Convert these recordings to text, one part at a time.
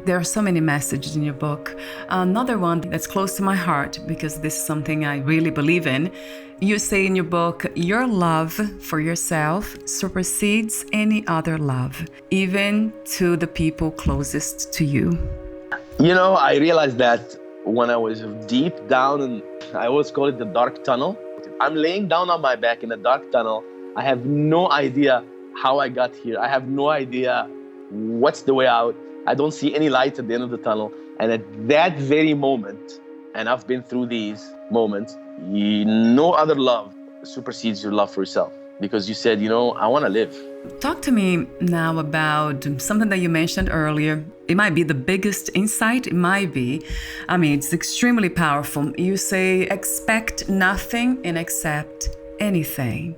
There are so many messages in your book. Another one that's close to my heart, because this is something I really believe in. You say in your book, your love for yourself supersedes any other love, even to the people closest to you. I realized that when I was deep down, and I always call it the dark tunnel. I'm laying down on my back in the dark tunnel. I have no idea how I got here. I have no idea what's the way out. I don't see any light at the end of the tunnel. And at that very moment, and I've been through these moments, no other love supersedes your love for yourself. Because you said, I want to live. Talk to me now about something that you mentioned earlier. It might be the biggest insight. It might be. It's extremely powerful. You say, expect nothing and accept anything.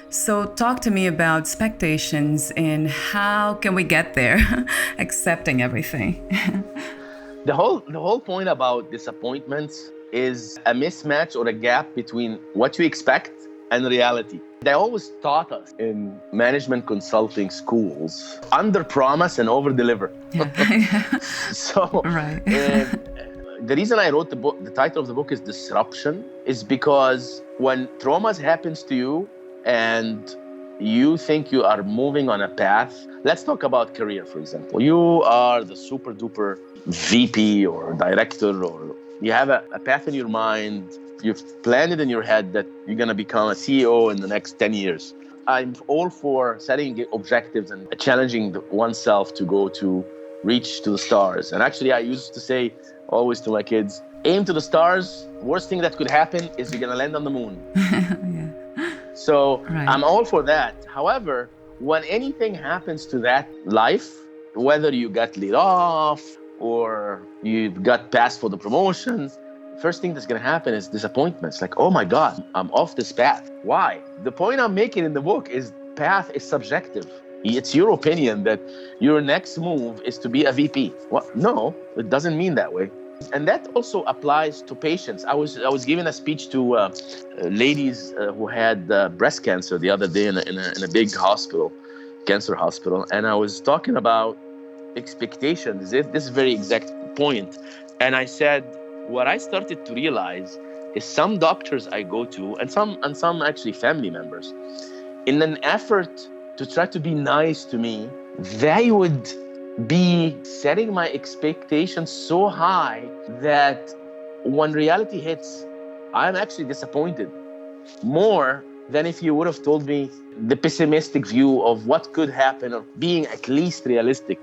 So talk to me about expectations and how can we get there, accepting everything. The whole point about disappointments is a mismatch or a gap between what you expect and reality. They always taught us in management consulting schools, under promise and over deliver. Yeah. So right. The reason I wrote the book, the title of the book is Disruption, is because when traumas happens to you and you think you are moving on a path, let's talk about career, for example. You are the super duper VP or director, or you have a path in your mind. You've planned it in your head that you're going to become a CEO in the next 10 years. I'm all for setting objectives and challenging oneself to go to reach to the stars. And actually, I used to say always to my kids, aim to the stars. Worst thing that could happen is you're going to land on the moon. Yeah. So right. I'm all for that. However, when anything happens to that life, whether you got laid off or you got passed for the promotion, first thing that's going to happen is disappointments. Like, oh my God, I'm off this path. Why? The point I'm making in the book is path is subjective. It's your opinion that your next move is to be a VP. Well, no, it doesn't mean that way. And that also applies to patients. I was giving a speech to ladies who had breast cancer the other day in a big hospital, cancer hospital. And I was talking about expectations, this very exact point. And I said, what I started to realize is some doctors I go to, and some actually family members, in an effort to try to be nice to me, they would be setting my expectations so high that when reality hits, I'm actually disappointed more than if you would have told me the pessimistic view of what could happen, or being at least realistic.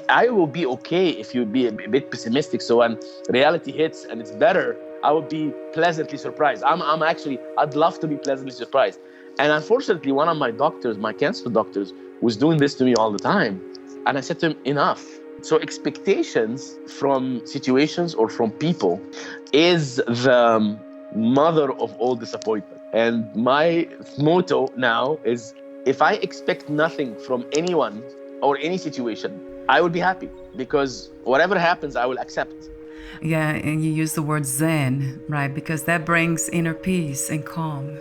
I will be okay if you be a bit pessimistic. So when reality hits and it's better, I would be pleasantly surprised. I'd love to be pleasantly surprised. And unfortunately, one of my doctors, my cancer doctors, was doing this to me all the time. And I said to him, enough. So expectations from situations or from people is the mother of all disappointment. And my motto now is, if I expect nothing from anyone or any situation, I will be happy, because whatever happens, I will accept. Yeah, and you use the word Zen, right? Because that brings inner peace and calm.